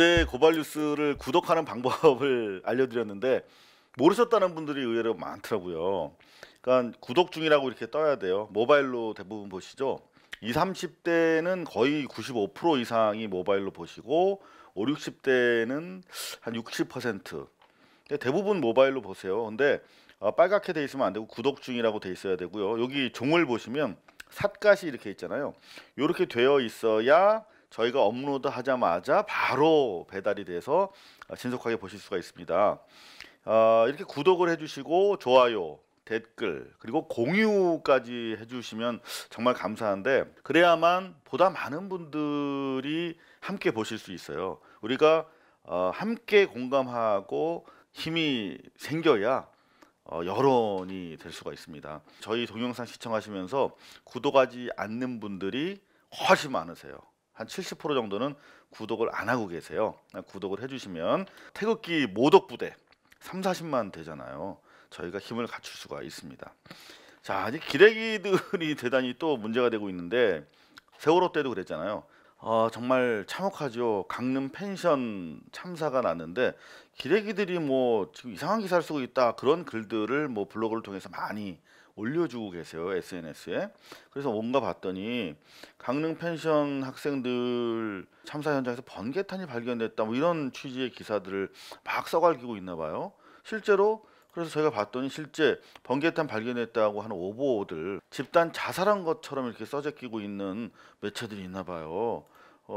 어제 고발뉴스를 구독하는 방법을 알려드렸는데 모르셨다는 분들이 의외로 많더라고요. 그러니까 구독 중이라고 이렇게 떠야 돼요. 모바일로 대부분 보시죠. 20, 30대는 거의 95% 이상이 모바일로 보시고 5, 60대는 한 60%. 대부분 모바일로 보세요. 근데 빨갛게 돼 있으면 안 되고 구독 중이라고 돼 있어야 되고요. 여기 종을 보시면 삿갓이 이렇게 있잖아요. 이렇게 되어 있어야 저희가 업로드 하자마자 바로 배달이 돼서 신속하게 보실 수가 있습니다. 이렇게 구독을 해주시고 좋아요, 댓글 그리고 공유까지 해주시면 정말 감사한데, 그래야만 보다 많은 분들이 함께 보실 수 있어요. 우리가 함께 공감하고 힘이 생겨야 여론이 될 수가 있습니다. 저희 동영상 시청하시면서 구독하지 않는 분들이 훨씬 많으세요. 한 70% 정도는 구독을 안 하고 계세요. 구독을 해주시면 태극기 모독부대 3, 40만 되잖아요. 저희가 힘을 갖출 수가 있습니다. 자, 아직 기레기들이 대단히 또 문제가 되고 있는데, 세월호 때도 그랬잖아요. 정말 참혹하죠. 강릉 펜션 참사가 났는데 기레기들이 뭐 지금 이상한 기사를 쓰고 있다, 그런 글들을 뭐 블로그를 통해서 많이 올려주고 계세요, SNS에. 그래서 뭔가 봤더니 강릉 펜션 학생들 참사 현장에서 번개탄이 발견됐다, 뭐 이런 취지의 기사들을 막 써갈기고 있나 봐요. 실제로 그래서 저희가 봤더니 실제 번개탄 발견했다고 하는 오보들 집단 자살한 것처럼 이렇게 써제끼고 있는 매체들이 있나 봐요.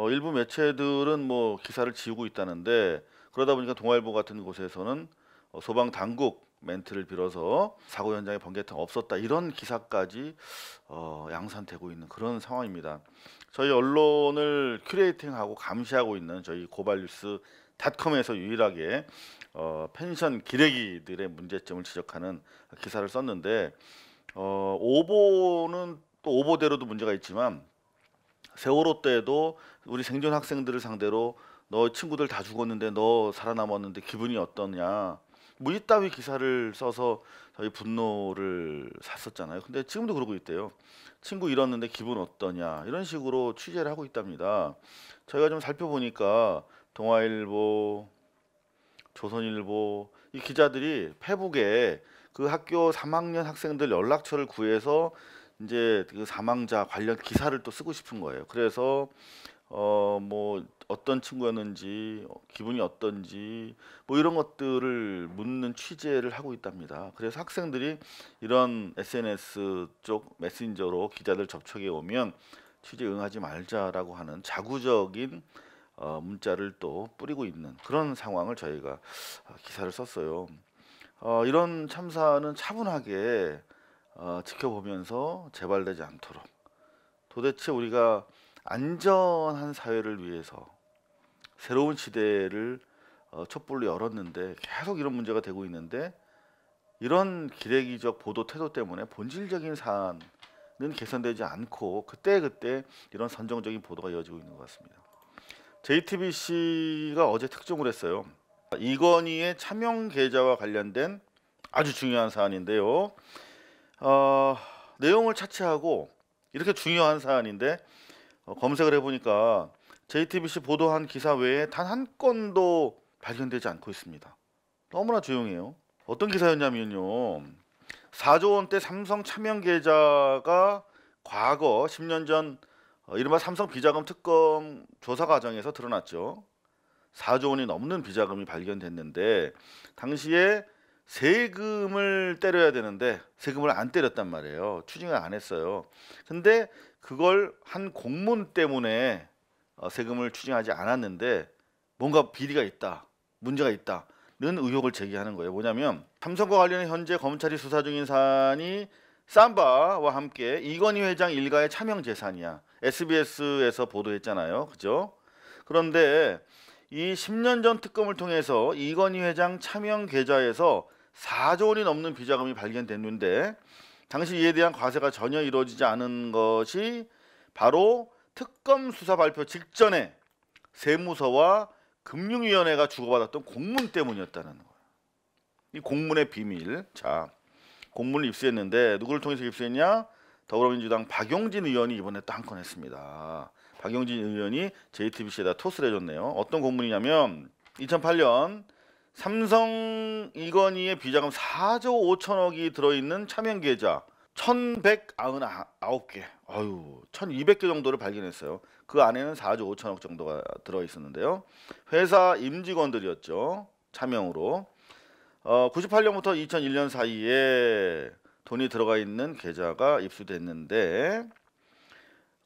일부 매체들은 뭐 기사를 지우고 있다는데, 그러다 보니까 동아일보 같은 곳에서는 소방 당국 멘트를 빌어서 사고 현장에 번개탄 없었다, 이런 기사까지 양산되고 있는 그런 상황입니다. 저희 언론을 큐레이팅하고 감시하고 있는 저희 고발뉴스닷컴에서 유일하게 펜션 기레기들의 문제점을 지적하는 기사를 썼는데, 오보는 또 오보대로도 문제가 있지만 세월호 때도 우리 생존 학생들을 상대로 너 친구들 다 죽었는데 너 살아남았는데 기분이 어떠냐, 뭐 이따위 기사를 써서 저희 분노를 샀었잖아요. 근데 지금도 그러고 있대요. 친구 잃었는데 기분 어떠냐, 이런 식으로 취재를 하고 있답니다. 저희가 좀 살펴보니까 동아일보, 조선일보 이 기자들이 페북에 그 학교 3학년 학생들 연락처를 구해서 이제 그 사망자 관련 기사를 또 쓰고 싶은 거예요. 그래서 뭐 어떤 친구였는지, 기분이 어떤지, 뭐 이런 것들을 묻는 취재를 하고 있답니다. 그래서 학생들이 이런 SNS 쪽 메신저로 기자들 접촉에 오면 취재 응하지 말자라고 하는 자구적인 문자를 또 뿌리고 있는 그런 상황을 저희가 기사를 썼어요. 이런 참사는 차분하게 지켜보면서 재발되지 않도록, 도대체 우리가 안전한 사회를 위해서 새로운 시대를 촛불로 열었는데 계속 이런 문제가 되고 있는데, 이런 기레기적 보도 태도 때문에 본질적인 사안은 개선되지 않고 그때그때 이런 선정적인 보도가 이어지고 있는 것 같습니다. JTBC가 어제 특종을 했어요. 이건희의 차명 계좌와 관련된 아주 중요한 사안인데요. 내용을 차치하고 이렇게 중요한 사안인데 검색을 해보니까 JTBC 보도한 기사 외에 단 한 건도 발견되지 않고 있습니다. 너무나 조용해요. 어떤 기사였냐면요, 4조 원대 삼성 차명 계좌가 과거 10년 전 이른바 삼성 비자금 특검 조사 과정에서 드러났죠. 4조 원이 넘는 비자금이 발견됐는데 당시에 세금을 때려야 되는데 세금을 안 때렸단 말이에요. 추징을 안 했어요. 근데 그걸 한 공문 때문에 세금을 추징하지 않았는데 뭔가 비리가 있다, 문제가 있다는 의혹을 제기하는 거예요. 뭐냐면 삼성과 관련해 현재 검찰이 수사 중인 사안이 삼바와 함께 이건희 회장 일가의 차명 재산이야. SBS에서 보도했잖아요. 그죠? 그런데 이 10년 전 특검을 통해서 이건희 회장 차명 계좌에서 4조 원이 넘는 비자금이 발견됐는데 당시 이에 대한 과세가 전혀 이루어지지 않은 것이 바로 특검 수사 발표 직전에 세무서와 금융위원회가 주고받았던 공문 때문이었다는 거예요. 이 공문의 비밀. 자, 공문을 입수했는데 누구를 통해서 입수했냐? 더불어민주당 박용진 의원이 이번에 또 한 건 했습니다. 박용진 의원이 JTBC에다 토스를 해줬네요. 어떤 공문이냐면 2008년 삼성 이건희의 비자금 4조 5천억이 들어있는 차명 계좌 1199개, 1200개 정도를 발견했어요. 그 안에는 4조 5천억 정도가 들어있었는데요. 회사 임직원들이었죠. 차명으로. 98년부터 2001년 사이에 돈이 들어가 있는 계좌가 입수됐는데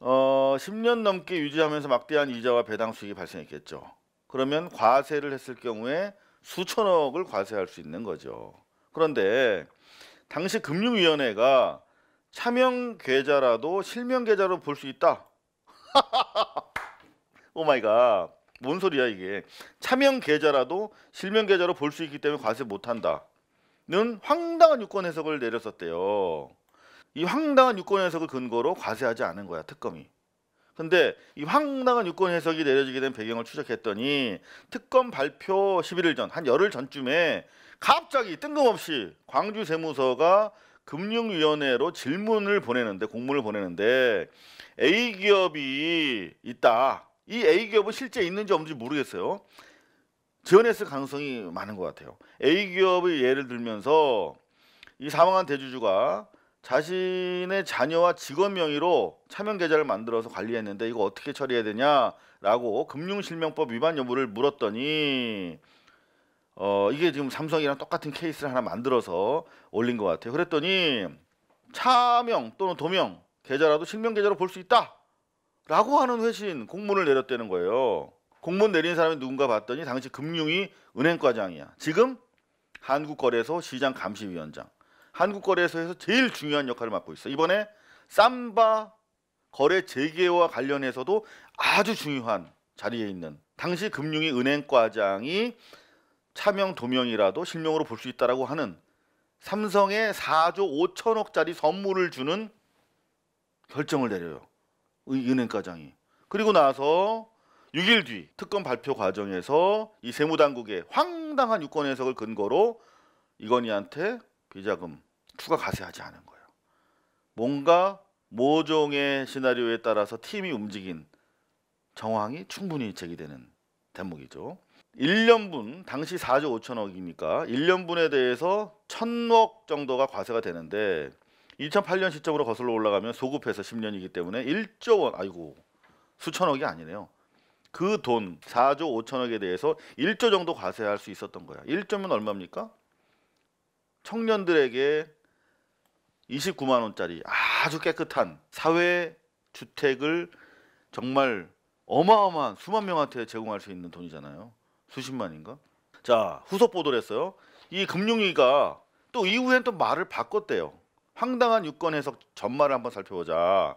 10년 넘게 유지하면서 막대한 이자와 배당 수익이 발생했겠죠. 그러면 과세를 했을 경우에 수천억을 과세할 수 있는 거죠. 그런데 당시 금융위원회가 차명 계좌라도 실명 계좌로 볼 수 있다. 오 마이 갓. 뭔 소리야 이게. 차명 계좌라도 실명 계좌로 볼 수 있기 때문에 과세 못한다는 황당한 유권 해석을 내렸었대요. 이 황당한 유권 해석을 근거로 과세하지 않은 거야, 특검이. 근데 이 황당한 유권 해석이 내려지게 된 배경을 추적했더니 특검 발표 11일 전, 한 열흘 전쯤에 갑자기 뜬금없이 광주세무서가 금융위원회로 질문을 보내는데, 공문을 보내는데 A기업이 있다. 이 A기업은 실제 있는지 없는지 모르겠어요. 지원했을 가능성이 많은 것 같아요. A기업의 예를 들면서 이 사망한 대주주가 자신의 자녀와 직원 명의로 차명 계좌를 만들어서 관리했는데 이거 어떻게 처리해야 되냐라고 금융실명법 위반 여부를 물었더니 이게 지금 삼성이랑 똑같은 케이스를 하나 만들어서 올린 것 같아요. 그랬더니 차명 또는 도명 계좌라도 실명 계좌로 볼 수 있다 라고 하는 회신 공문을 내렸다는 거예요. 공문 내린 사람이 누군가 봤더니 당시 금융위 은행과장이야. 지금 한국거래소 시장 감시위원장. 한국거래소에서 제일 중요한 역할을 맡고 있어. 이번에 삼바 거래 재개와 관련해서도 아주 중요한 자리에 있는 당시 금융위 은행과장이 차명 도명이라도 실명으로 볼 수 있다라고 하는 삼성에 4조 5천억짜리 선물을 주는 결정을 내려요. 은행과장이. 그리고 나서 6일 뒤 특검 발표 과정에서 이 세무당국의 황당한 유권 해석을 근거로 이건희한테 비자금 추가 과세하지 않은 거예요. 뭔가 모종의 시나리오에 따라서 팀이 움직인 정황이 충분히 제기되는 대목이죠. 1년분, 당시 4조 5천억이니까 1년분에 대해서 1000억 정도가 과세가 되는데 2008년 시점으로 거슬러 올라가면 소급해서 10년이기 때문에 1조 원, 아이고 수천억이 아니네요. 그 돈 4조 5천억에 대해서 1조 정도 과세할 수 있었던 거야. 1조면 얼마입니까? 청년들에게 29만 원짜리 아주 깨끗한 사회주택을 정말 어마어마한 수만 명한테 제공할 수 있는 돈이잖아요. 수십만인가? 자, 후속 보도를 했어요. 이 금융위가 또 이후엔 또 말을 바꿨대요. 황당한 유권 해석 전말을 한번 살펴보자.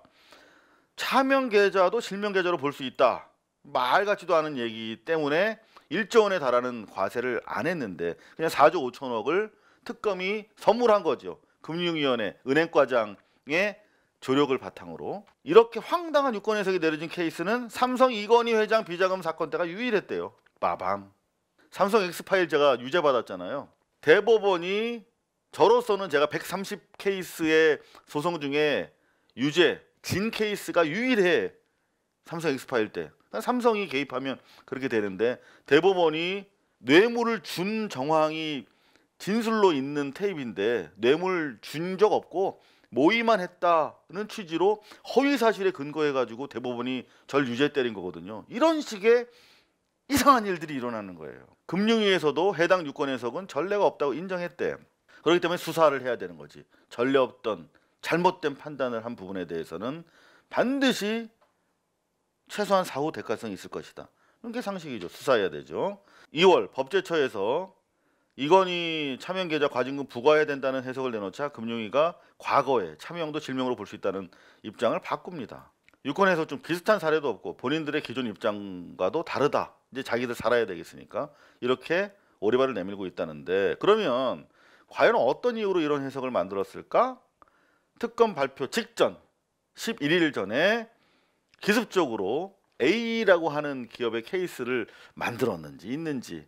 차명 계좌도 실명 계좌로 볼 수 있다. 말 같지도 않은 얘기 때문에 1조 원에 달하는 과세를 안 했는데 그냥 4조 5천억을 특검이 선물한 거죠. 금융위원회 은행과장의 조력을 바탕으로. 이렇게 황당한 유권 해석이 내려진 케이스는 삼성 이건희 회장 비자금 사건 때가 유일했대요. 빠밤. 삼성 엑스파일 제가 유죄 받았잖아요. 대법원이 저로서는 제가 130 케이스의 소송 중에 유죄 진 케이스가 유일해. 삼성 엑스파일 때. 삼성이 개입하면 그렇게 되는데 대법원이 뇌물을 준 정황이 진술로 있는 테이프인데 뇌물 준 적 없고 모의만 했다는 취지로 허위 사실에 근거해 가지고 대법원이 절 유죄 때린 거거든요. 이런 식의 이상한 일들이 일어나는 거예요. 금융위에서도 해당 유권 해석은 전례가 없다고 인정했대. 그렇기 때문에 수사를 해야 되는 거지. 전례 없던 잘못된 판단을 한 부분에 대해서는 반드시 최소한 사후 대가성이 있을 것이다. 이런 게 상식이죠. 수사해야 되죠. 2월 법제처에서 이건희 차명계좌 과징금 부과해야 된다는 해석을 내놓자 금융위가 과거에 차명도 실명으로 볼 수 있다는 입장을 바꿉니다. 유권에서 좀 비슷한 사례도 없고 본인들의 기존 입장과도 다르다. 이제 자기들 살아야 되겠으니까 이렇게 오리발을 내밀고 있다는데 그러면 과연 어떤 이유로 이런 해석을 만들었을까? 특검 발표 직전 11일 전에 기습적으로 A라고 하는 기업의 케이스를 만들었는지 있는지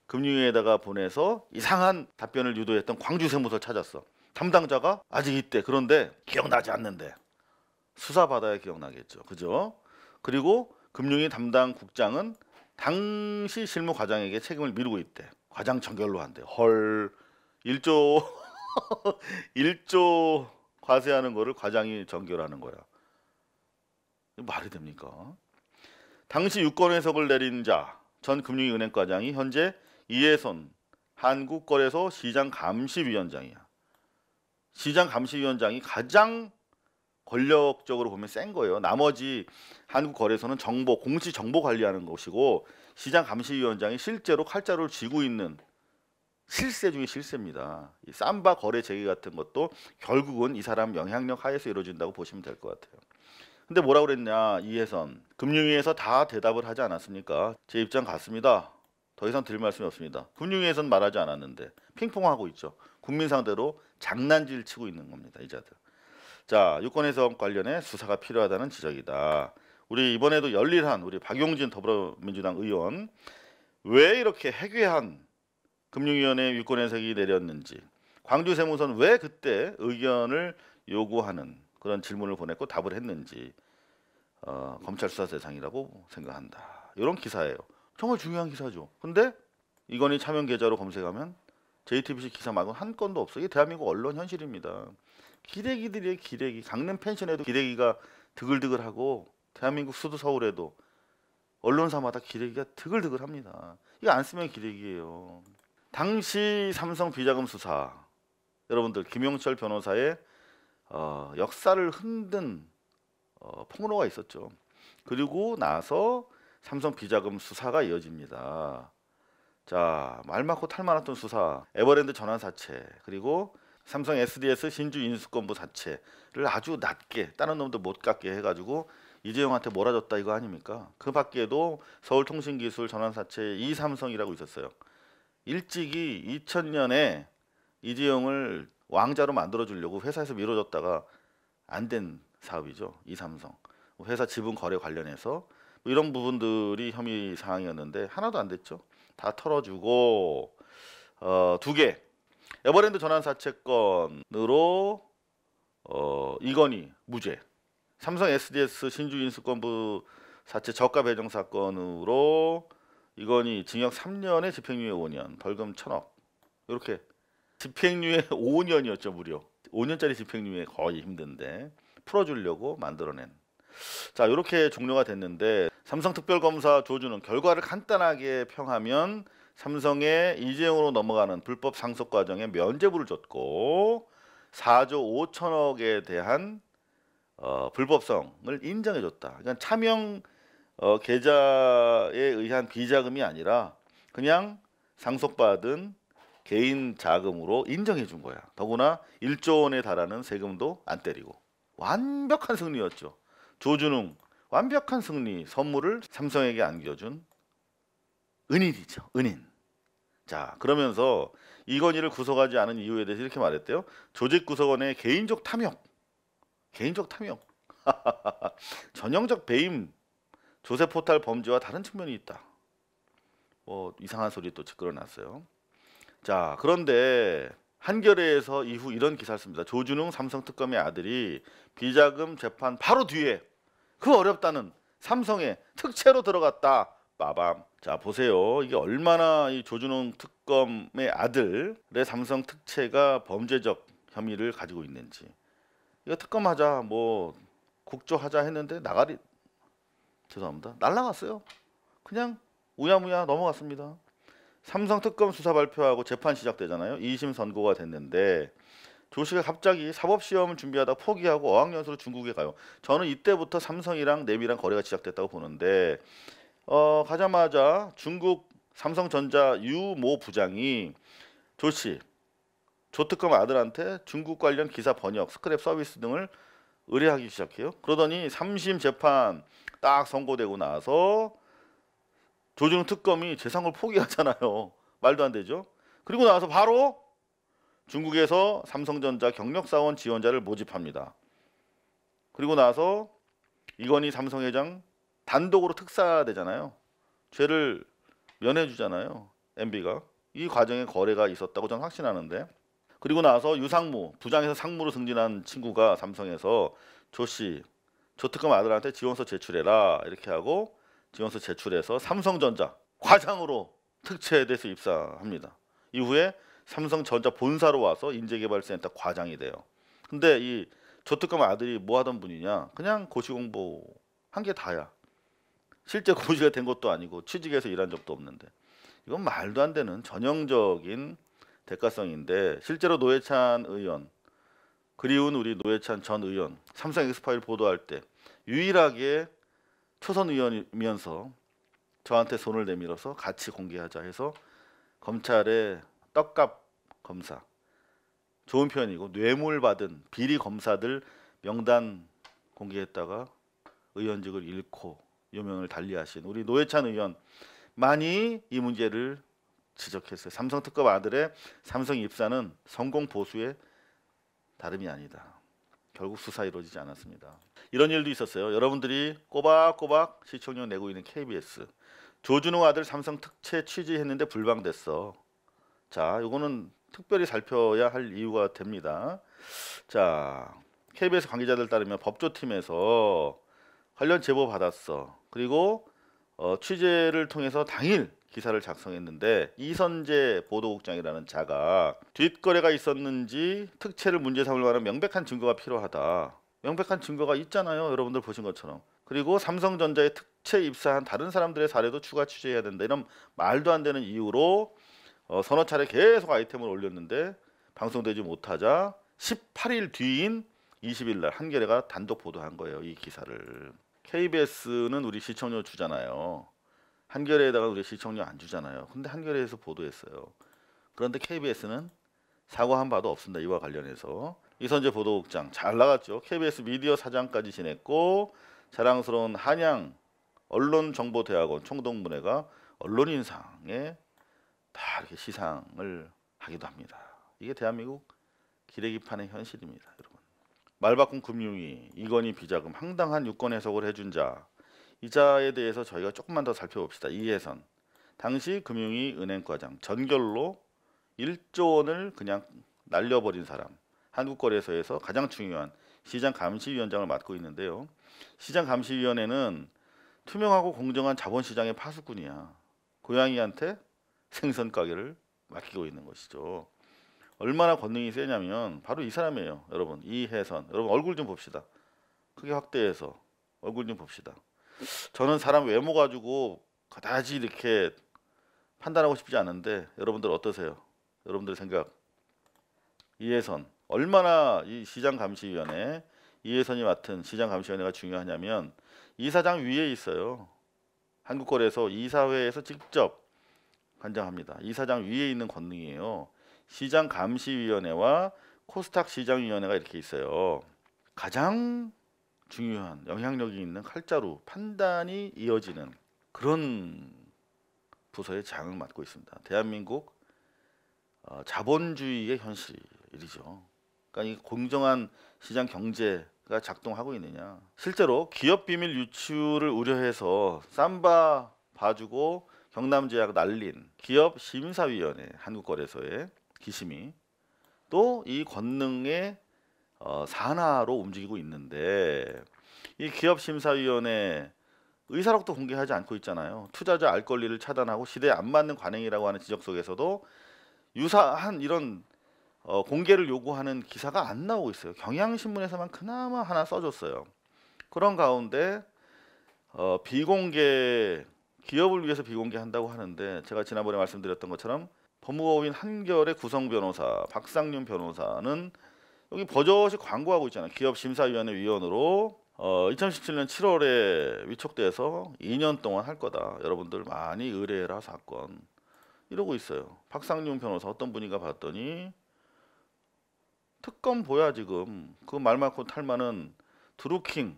금융위에다가 보내서 이상한 답변을 유도했던 광주세무서 찾았어. 담당자가 아직 있대. 그런데 기억나지 않는데 수사받아야 기억나겠죠. 그죠? 그리고 금융위 담당 국장은 당시 실무 과장에게 책임을 미루고 있대. 과장 정결로 한대. 헐, 1조 1조 과세하는 거를 과장이 정결하는 거야. 이거 말이 됩니까? 당시 유권 해석을 내린 자, 전 금융위은행과장이 현재 이해선 한국거래소 시장감시위원장이야. 시장감시위원장이 가장 권력적으로 보면 센 거예요. 나머지 한국거래소는 정보, 공시 정보 관리하는 것이고 시장감시위원장이 실제로 칼자루를 쥐고 있는 실세 중에 실세입니다. 이 삼바 거래 재개 같은 것도 결국은 이 사람 영향력 하에서 이루어진다고 보시면 될 것 같아요. 근데 뭐라고 그랬냐, 이해선. 금융위에서 다 대답을 하지 않았습니까? 제 입장 같습니다. 더 이상 드릴 말씀이 없습니다. 금융위에서는 말하지 않았는데 핑퐁하고 있죠. 국민 상대로 장난질 치고 있는 겁니다. 이 자들. 자, 유권 해석 관련해 수사가 필요하다는 지적이다. 우리 이번에도 열일한 우리 박용진 더불어민주당 의원, 왜 이렇게 해괴한 금융위원회 유권 해석이 내렸는지, 광주세무서는 왜 그때 의견을 요구하는 그런 질문을 보냈고 답을 했는지 검찰 수사 대상이라고 생각한다. 이런 기사예요. 정말 중요한 기사죠. 근데 이건희 차명 계좌로 검색하면 JTBC 기사 말고 한 건도 없어. 이게 대한민국 언론 현실입니다. 기레기들이에요. 기레기. 강릉 펜션에도 기레기가 드글드글하고 대한민국 수도 서울에도 언론사마다 기레기가 드글드글합니다. 이거 안 쓰면 기레기예요. 당시 삼성 비자금 수사, 여러분들 김용철 변호사의 역사를 흔든 폭로가 있었죠. 그리고 나서 삼성 비자금 수사가 이어집니다. 자, 말 많고 탈 많았던 수사, 에버랜드 전환 사채, 그리고 삼성 SDS 신주 인수권부 사채를 아주 낮게 다른 놈들 못 갖게 해가지고 이재용한테 몰아줬다 이거 아닙니까? 그 밖에도 서울통신기술 전환 사채 이삼성이라고 있었어요. 일찍이 2000년에 이재용을 왕자로 만들어 주려고 회사에서 미뤄줬다가 안 된 사업이죠. 이삼성. 회사 지분 거래 관련해서 뭐 이런 부분들이 혐의 사항이었는데 하나도 안 됐죠. 다 털어주고 두 개. 에버랜드 전환 사채건으로 이건희 무죄. 삼성 SDS 신주 인수권부 사채 저가 배정 사건으로 이건희 징역 3년에 집행유예 5년, 벌금 1,000억. 이렇게 집행유예 5년이었죠, 무려. 5년짜리 집행유예 거의 힘든데 풀어주려고 만들어낸. 자, 이렇게 종료가 됐는데 삼성특별검사 조준은 결과를 간단하게 평하면 삼성의 이재용으로 넘어가는 불법 상속 과정에 면죄부를 줬고 4조 5천억에 대한 불법성을 인정해줬다. 그러니까 차명 계좌에 의한 비자금이 아니라 그냥 상속받은 개인 자금으로 인정해 준 거야. 더구나 1조 원에 달하는 세금도 안 때리고. 완벽한 승리였죠. 조준웅 완벽한 승리, 선물을 삼성에게 안겨준 은인이죠. 은인. 자, 그러면서 이건희를 구속하지 않은 이유에 대해서 이렇게 말했대요. 조직구성원의 개인적 탐욕. 개인적 탐욕. 전형적 배임 조세 포탈 범죄와 다른 측면이 있다. 뭐 이상한 소리 또 찌끄러놨어요. 자, 그런데 한겨레에서 이후 이런 기사를 씁니다. 조준웅 삼성특검의 아들이 비자금 재판 바로 뒤에 그 어렵다는 삼성의 특채로 들어갔다. 빠밤. 자, 보세요. 이게 얼마나 이 조준웅 특검의 아들의 삼성 특채가 범죄적 혐의를 가지고 있는지. 이거 특검하자, 뭐 국조하자 했는데 나가리, 죄송합니다, 날라갔어요. 그냥 우야무야 넘어갔습니다. 삼성 특검 수사 발표하고 재판 시작되잖아요. 2심 선고가 됐는데 조 씨가 갑자기 사법시험을 준비하다 포기하고 어학연수로 중국에 가요. 저는 이때부터 삼성이랑 내비랑 거래가 시작됐다고 보는데 가자마자 중국 삼성전자 유모 부장이 조 씨, 조 특검 아들한테 중국 관련 기사 번역, 스크랩 서비스 등을 의뢰하기 시작해요. 그러더니 3심 재판 딱 선고되고 나서 조준웅 특검이 재산을 포기하잖아요. 말도 안 되죠. 그리고 나서 바로 중국에서 삼성전자 경력사원 지원자를 모집합니다. 그리고 나서 이건희 삼성회장 단독으로 특사되잖아요. 죄를 면해주잖아요. MB가. 이 과정에 거래가 있었다고 저는 확신하는데, 그리고 나서 유상무, 부장에서 상무로 승진한 친구가 삼성에서 조씨 조특검 아들한테 지원서 제출해라 이렇게 하고 지원서 제출해서 삼성전자 과장으로 특채에 대해서 입사합니다. 이후에 삼성전자 본사로 와서 인재개발센터 과장이 돼요. 근데 이 조특검 아들이 뭐 하던 분이냐? 그냥 고시 공부 한 게 다야. 실제 고시가 된 것도 아니고 취직해서 일한 적도 없는데 이건 말도 안 되는 전형적인 대가성인데 실제로 노회찬 의원 그리운 우리 노회찬 전 의원 삼성 엑스파일 보도할 때 유일하게 초선 의원이면서 저한테 손을 내밀어서 같이 공개하자 해서 검찰의 떡값 검사 좋은 표현이고 뇌물 받은 비리 검사들 명단 공개했다가 의원직을 잃고 요명을 달리하신 우리 노회찬 의원 많이 이 문제를 지적했어요. 삼성 특검 아들의 삼성 입사는 성공 보수의 다름이 아니다. 결국 수사 이루어지지 않았습니다. 이런 일도 있었어요. 여러분들이 꼬박꼬박 시청료 내고 있는 KBS 조준호 아들 삼성 특채 취재했는데 불방됐어. 자, 이거는 특별히 살펴야 할 이유가 됩니다. 자, KBS 관계자들 따르면 법조팀에서 관련 제보 받았어. 그리고 취재를 통해서 당일 기사를 작성했는데 이선재 보도국장이라는 자가 뒷거래가 있었는지 특채를 문제 삼을 만한 명백한 증거가 필요하다. 명백한 증거가 있잖아요. 여러분들 보신 것처럼. 그리고 삼성전자에 특채 입사한 다른 사람들의 사례도 추가 취재해야 된다. 이런 말도 안 되는 이유로 서너 차례 계속 아이템을 올렸는데 방송되지 못하자 18일 뒤인 20일 날 한겨레가 단독 보도한 거예요. 이 기사를. KBS는 우리 시청료 주잖아요. 한겨레에다가 우리 시청료 안 주잖아요. 근데 한겨레에서 보도했어요. 그런데 KBS는 사과한 바도 없습니다. 이와 관련해서. 이선재 보도국장 잘 나갔죠. KBS 미디어 사장까지 지냈고 자랑스러운 한양 언론정보대학원 총동문회가 언론인상에 다 이렇게 시상을 하기도 합니다. 이게 대한민국 기레기판의 현실입니다. 여러분. 말바꿈 금융위 이건희 비자금 황당한 유권 해석을 해준 자 이 자에 대해서 저희가 조금만 더 살펴봅시다. 이혜선 당시 금융위 은행과장 전결로 1조 원을 그냥 날려버린 사람 한국거래소에서 가장 중요한 시장감시위원장을 맡고 있는데요. 시장감시위원회는 투명하고 공정한 자본시장의 파수꾼이야. 고양이한테 생선 가게를 맡기고 있는 것이죠. 얼마나 권능이 세냐면 바로 이 사람이에요. 여러분 이혜선 여러분 얼굴 좀 봅시다. 크게 확대해서 얼굴 좀 봅시다. 저는 사람 외모 가지고 그다지 이렇게 판단하고 싶지 않은데 여러분들 어떠세요? 여러분들 생각. 이혜선 얼마나 이 시장감시위원회 이혜선이 맡은 시장감시위원회가 중요하냐면 이사장 위에 있어요. 한국거래소 이사회에서 직접 관장합니다. 이사장 위에 있는 권능이에요. 시장감시위원회와 코스닥 시장위원회가 이렇게 있어요. 가장 중요한 영향력이 있는 칼자루 판단이 이어지는 그런 부서의 장을 맡고 있습니다. 대한민국 자본주의의 현실이죠. 그러니까 이 공정한 시장 경제가 작동하고 있느냐. 실제로 기업 비밀 유출을 우려해서 삼바 봐주고 경남제약 날린 기업 심사위원회 한국거래소의 기심이 또 이 권능의 산하로 움직이고 있는데 이 기업심사위원회 의사록도 공개하지 않고 있잖아요. 투자자 알 권리를 차단하고 시대에 안 맞는 관행이라고 하는 지적 속에서도 유사한 이런 공개를 요구하는 기사가 안 나오고 있어요. 경향신문에서만 그나마 하나 써줬어요. 그런 가운데 비공개 기업을 위해서 비공개한다고 하는데 제가 지난번에 말씀드렸던 것처럼 법무법인 한결의 구성 변호사 박상윤 변호사는 여기 버젓이 광고하고 있잖아요. 기업심사위원회 위원으로 2017년 7월에 위촉돼서 2년 동안 할 거다. 여러분들 많이 의뢰해라 사건 이러고 있어요. 박상윤 변호사 어떤 분인가 봤더니 특검 보야 지금 그 말 많고 탈만은 드루킹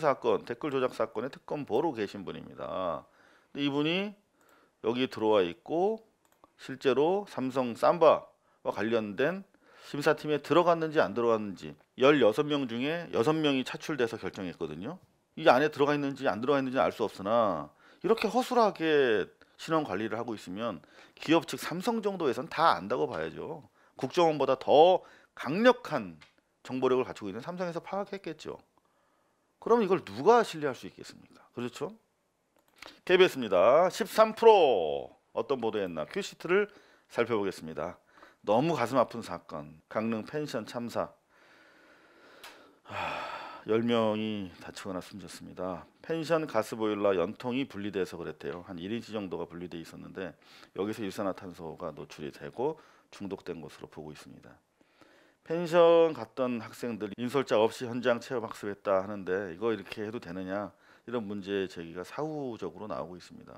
사건 댓글 조작 사건의 특검 보러 계신 분입니다. 근데 이분이 여기 들어와 있고 실제로 삼성 삼바와 관련된 심사팀에 들어갔는지 안 들어갔는지 16명 중에 6명이 차출돼서 결정했거든요. 이 안에 들어가 있는지 안 들어가 있는지 알 수 없으나 이렇게 허술하게 신원 관리를 하고 있으면 기업 측 삼성 정도에선 다 안다고 봐야죠. 국정원보다 더 강력한 정보력을 갖추고 있는 삼성에서 파악했겠죠. 그럼 이걸 누가 신뢰할 수 있겠습니까? 그렇죠? KBS입니다. 13% 어떤 보도였나 큐시트를 살펴보겠습니다. 너무 가슴 아픈 사건. 강릉 펜션 참사. 10명이 다치거나 숨졌습니다. 펜션 가스보일러 연통이 분리돼서 그랬대요. 한 1인치 정도가 분리돼 있었는데 여기서 일산화탄소가 노출이 되고 중독된 것으로 보고 있습니다. 펜션 갔던 학생들 인솔자 없이 현장 체험 학습했다 하는데 이거 이렇게 해도 되느냐, 이런 문제 제기가 사후적으로 나오고 있습니다.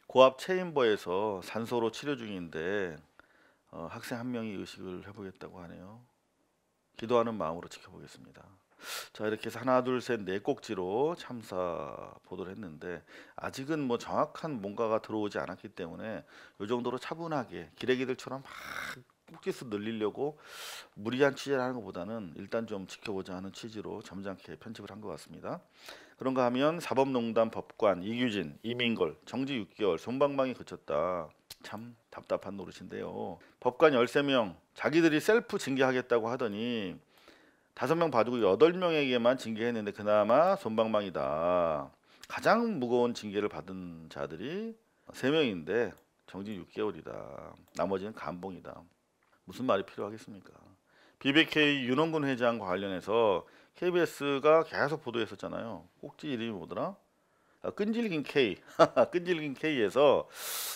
고압 체인버에서 산소로 치료 중인데 학생 한 명이 의식을 해보겠다고 하네요. 기도하는 마음으로 지켜보겠습니다. 자, 이렇게 해서 하나 둘 셋 네 꼭지로 참사 보도를 했는데 아직은 뭐 정확한 뭔가가 들어오지 않았기 때문에 이 정도로 차분하게 기레기들처럼 막 꼭지수 늘리려고 무리한 취재를 하는 것보다는 일단 좀 지켜보자 하는 취지로 점잖게 편집을 한 것 같습니다. 그런가 하면 사법농단 법관 이규진, 이민걸 정지 6개월 솜방망이 그쳤다. 참 답답한 노릇인데요. 법관 13명 자기들이 셀프 징계하겠다고 하더니 5명 봐두고 8명에게만 징계했는데 그나마 솜방망이다. 가장 무거운 징계를 받은 자들이 3명인데 정지 6개월이다. 나머지는 감봉이다. 무슨 말이 필요하겠습니까? BBK 윤원군 회장과 관련해서 KBS가 계속 보도했었잖아요. 꼭지 이름이 뭐더라? 끈질긴 K. 끈질긴 K에서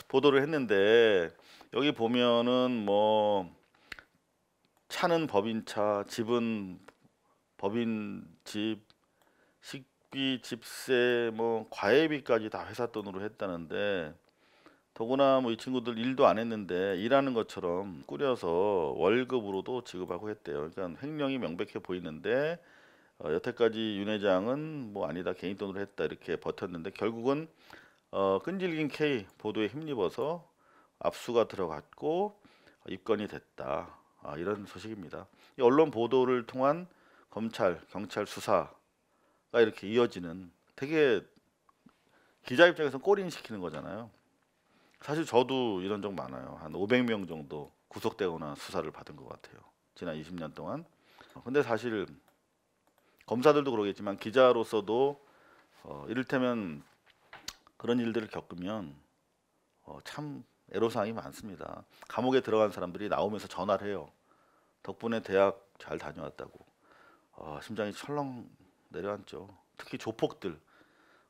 보도를 했는데 여기 보면은 뭐 차는 법인차, 집은 법인집, 식비, 집세, 뭐 과외비까지 다 회사 돈으로 했다는데 더구나 뭐 이 친구들 일도 안 했는데 일하는 것처럼 꾸려서 월급으로도 지급하고 했대요. 그러니까 횡령이 명백해 보이는데 여태까지 윤 회장은 뭐 아니다 개인 돈으로 했다 이렇게 버텼는데 결국은 끈질긴 K 보도에 힘입어서 압수가 들어갔고 입건이 됐다. 이런 소식입니다. 이 언론 보도를 통한 검찰, 경찰 수사가 이렇게 이어지는 되게 기자 입장에서 꼬리인 시키는 거잖아요. 사실 저도 이런 적 많아요. 한 500명 정도 구속되거나 수사를 받은 것 같아요. 지난 20년 동안. 근데 사실 검사들도 그러겠지만 기자로서도 이를테면 그런 일들을 겪으면 참 애로사항이 많습니다. 감옥에 들어간 사람들이 나오면서 전화를 해요. 덕분에 대학 잘 다녀왔다고. 심장이 철렁 내려앉죠. 특히 조폭들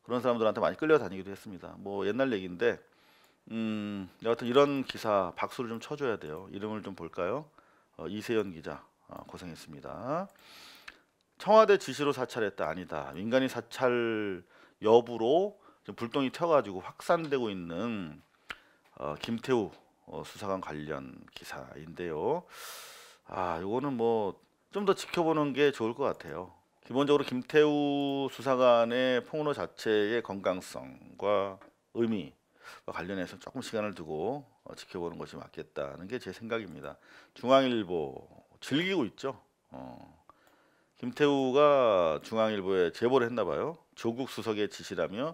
그런 사람들한테 많이 끌려다니기도 했습니다. 뭐 옛날 얘기인데 여하튼 이런 기사 박수를 좀 쳐줘야 돼요. 이름을 좀 볼까요? 이세연 기자 고생했습니다. 청와대 지시로 사찰했다. 아니다. 민간인 사찰 여부로 지금 불똥이 튀어가지고 확산되고 있는 김태우 수사관 관련 기사인데요. 이거는 뭐 좀 더 지켜보는 게 좋을 것 같아요. 기본적으로 김태우 수사관의 폭로 자체의 건강성과 의미와 관련해서 조금 시간을 두고 지켜보는 것이 맞겠다는 게 제 생각입니다. 중앙일보 즐기고 있죠. 김태우가 중앙일보에 제보를 했나 봐요. 조국 수석의 지시라며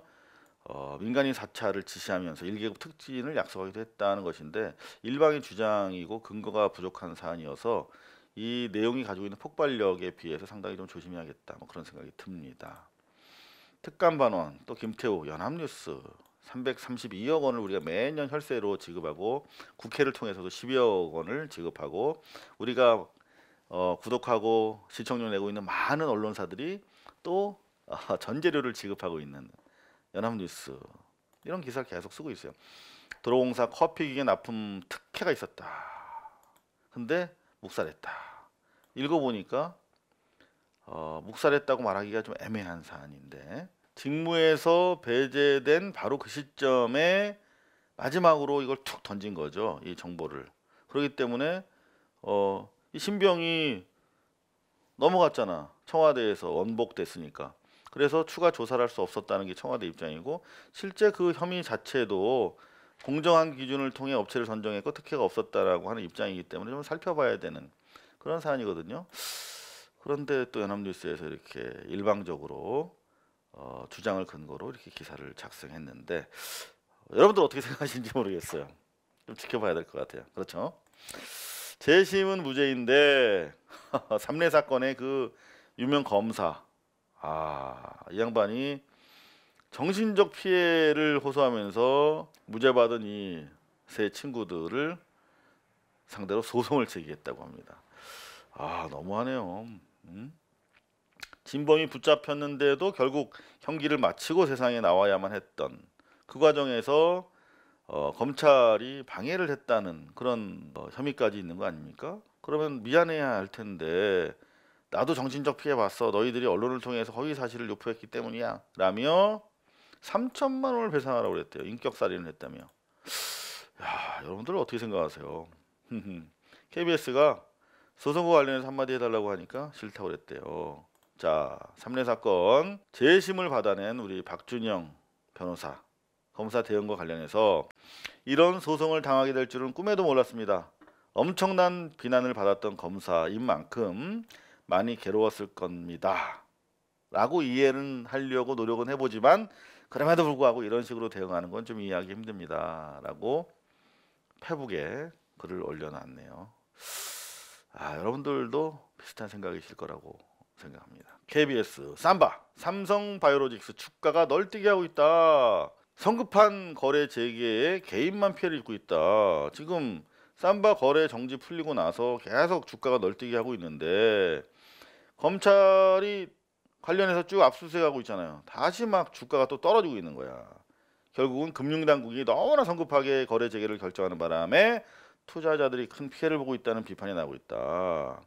민간인 사찰을 지시하면서 1계급 특진을 약속하기도 했다는 것인데 일방의 주장이고 근거가 부족한 사안이어서 이 내용이 가지고 있는 폭발력에 비해서 상당히 좀 조심해야겠다, 뭐 그런 생각이 듭니다. 특감반원 또 김태우 연합뉴스 332억 원을 우리가 매년 혈세로 지급하고 국회를 통해서도 12억 원을 지급하고 우리가 구독하고 시청료 내고 있는 많은 언론사들이 또 전재료를 지급하고 있는 연합뉴스 이런 기사를 계속 쓰고 있어요. 도로공사 커피기계 납품 특혜가 있었다. 근데 묵살했다. 읽어보니까 묵살했다고 말하기가 좀 애매한 사안인데 직무에서 배제된 바로 그 시점에 마지막으로 이걸 툭 던진 거죠. 이 정보를. 그렇기 때문에 이 신병이 넘어갔잖아. 청와대에서 원복됐으니까. 그래서 추가 조사를 할 수 없었다는 게 청와대 입장이고 실제 그 혐의 자체도 공정한 기준을 통해 업체를 선정했고 특혜가 없었다라고 하는 입장이기 때문에 좀 살펴봐야 되는 그런 사안이거든요. 그런데 또 연합뉴스에서 이렇게 일방적으로 주장을 근거로 이렇게 기사를 작성했는데 여러분들 어떻게 생각하시는지 모르겠어요. 좀 지켜봐야 될 것 같아요. 그렇죠? 재심은 무죄인데 삼례 사건의 그 유명 검사 이 양반이 정신적 피해를 호소하면서 무죄 받은 이 세 친구들을 상대로 소송을 제기했다고 합니다. 너무하네요. 진범이 붙잡혔는데도 결국 형기를 마치고 세상에 나와야만 했던 그 과정에서 검찰이 방해를 했다는 그런 혐의까지 있는 거 아닙니까? 그러면 미안해야 할 텐데 나도 정신적 피해 봤어. 너희들이 언론을 통해서 허위 사실을 유포했기 때문이야. 라며 3천만 원을 배상하라고 그랬대요. 인격살인을 했다며. 여러분들 어떻게 생각하세요? KBS가 소송과 관련해서 한마디 해달라고 하니까 싫다고 그랬대요. 자, 삼례 사건 재심을 받아낸 우리 박준영 변호사 검사 대응과 관련해서 이런 소송을 당하게 될 줄은 꿈에도 몰랐습니다. 엄청난 비난을 받았던 검사인 만큼 많이 괴로웠을 겁니다. 라고 이해는 하려고 노력은 해보지만 그럼에도 불구하고 이런 식으로 대응하는 건 좀 이해하기 힘듭니다. 라고 페북에 글을 올려놨네요. 여러분들도 비슷한 생각이실 거라고 생각합니다. KBS 삼바 삼성바이오로직스 주가가 널뛰게 하고 있다. 성급한 거래 재개에 개인만 피해를 입고 있다. 지금 삼바 거래 정지 풀리고 나서 계속 주가가 널뛰게 하고 있는데 검찰이 관련해서 쭉 압수수색하고 있잖아요. 다시 막 주가가 또 떨어지고 있는 거야. 결국은 금융당국이 너무나 성급하게 거래 재개를 결정하는 바람에 투자자들이 큰 피해를 보고 있다는 비판이 나오고 있다.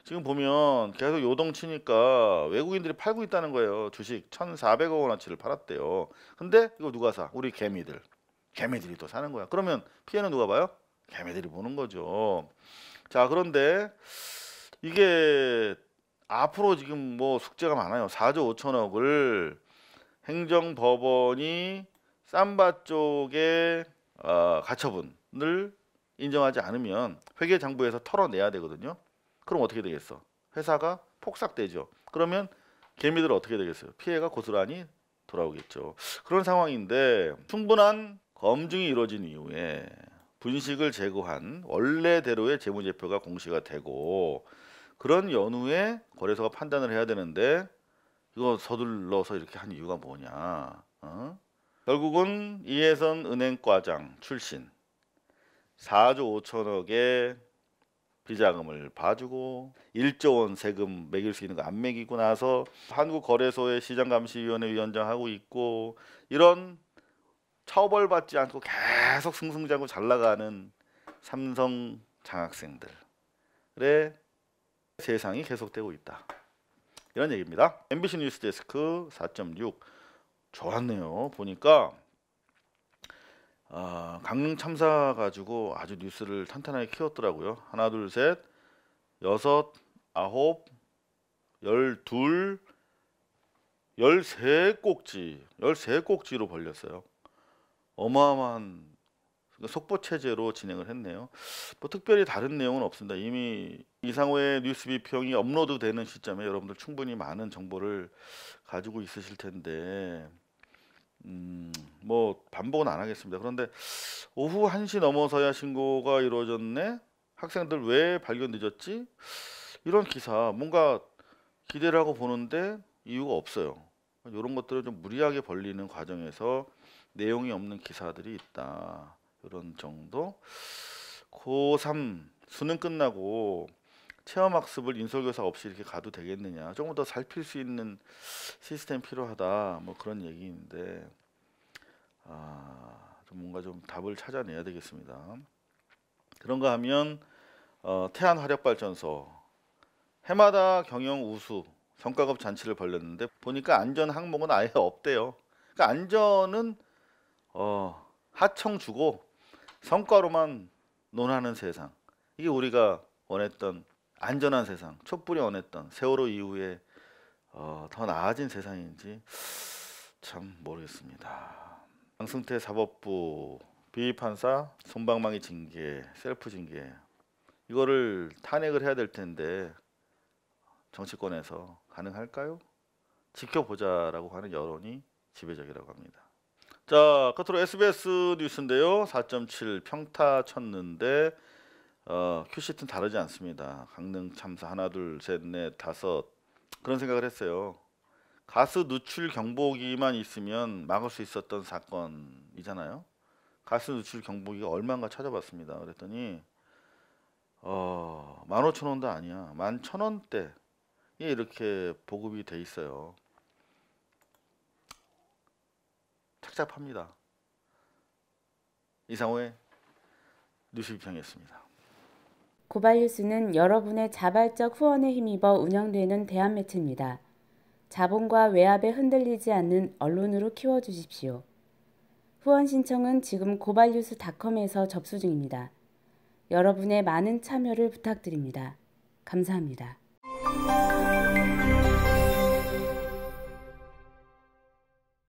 지금 보면 계속 요동치니까 외국인들이 팔고 있다는 거예요. 주식 1,400억 원어치를 팔았대요. 근데 이거 누가 사? 우리 개미들. 개미들이 또 사는 거야. 그러면 피해는 누가 봐요? 개미들이 보는 거죠. 자, 그런데 이게 앞으로 지금 뭐 숙제가 많아요. 4조 5천억을 행정법원이 삼바 쪽의 가처분을 인정하지 않으면 회계장부에서 털어내야 되거든요. 그럼 어떻게 되겠어? 회사가 폭삭되죠. 그러면 개미들 어떻게 되겠어요? 피해가 고스란히 돌아오겠죠. 그런 상황인데 충분한 검증이 이루어진 이후에 분식을 제거한 원래대로의 재무제표가 공시가 되고 그런 연후에 거래소가 판단을 해야 되는데 이거 서둘러서 이렇게 한 이유가 뭐냐? 결국은 이혜선 은행과장 출신 4조 5천억의 비자금을 봐주고 1조 원 세금 매길 수 있는 거 안 매기고 나서 한국거래소의 시장감시위원회 위원장 하고 있고 이런 처벌받지 않고 계속 승승장구 잘 나가는 삼성 장학생들의 세상이 계속되고 있다. 이런 얘기입니다. MBC 뉴스데스크 4.6 좋았네요. 보니까 강릉 참사 가지고 아주 뉴스를 탄탄하게 키웠더라고요. 하나, 둘, 셋, 여섯, 아홉, 12, 13꼭지로 벌렸어요. 어마어마한 속보 체제로 진행을 했네요. 뭐 특별히 다른 내용은 없습니다. 이미 이상호의 뉴스 비평이 업로드되는 시점에 여러분들 충분히 많은 정보를 가지고 있으실 텐데 뭐 반복은 안 하겠습니다. 그런데 오후 1시 넘어서야 신고가 이루어졌네. 학생들 왜 발견 늦었지? 이런 기사 뭔가 기대를 하고 보는데 이유가 없어요. 이런 것들을 좀 무리하게 벌리는 과정에서 내용이 없는 기사들이 있다. 이런 정도. 고3 수능 끝나고 체험학습을 인솔교사 없이 이렇게 가도 되겠느냐. 조금 더 살필 수 있는 시스템 필요하다. 뭐 그런 얘기인데 좀 뭔가 좀 답을 찾아내야 되겠습니다. 그런가 하면 태안화력발전소 해마다 경영 우수 성과급 잔치를 벌였는데 보니까 안전 항목은 아예 없대요. 그러니까 안전은 하청 주고 성과로만 논하는 세상. 이게 우리가 원했던 안전한 세상, 촛불이 원했던 세월호 이후에 더 나아진 세상인지 참 모르겠습니다. 양승태 사법부 비판사 솜방망이 징계, 셀프 징계 이거를 탄핵을 해야 될 텐데 정치권에서 가능할까요? 지켜보자라고 하는 여론이 지배적이라고 합니다. 자, 끝으로 SBS 뉴스인데요. 4.7 평타 쳤는데 큐시트는 다르지 않습니다. 강릉 참사 하나 둘 셋 넷 다섯 그런 생각을 했어요. 가스 누출 경보기만 있으면 막을 수 있었던 사건이잖아요. 가스 누출 경보기가 얼마인가 찾아봤습니다. 그랬더니 15,000원도 아니야. 11,000원대에 이렇게 보급이 돼 있어요. 착잡합니다. 이상호의 뉴스 비평이었습니다. 고발뉴스는 여러분의 자발적 후원에 힘입어 운영되는 대한매체입니다. 자본과 외압에 흔들리지 않는 언론으로 키워주십시오. 후원 신청은 지금 고발뉴스닷컴에서 접수 중입니다. 여러분의 많은 참여를 부탁드립니다. 감사합니다.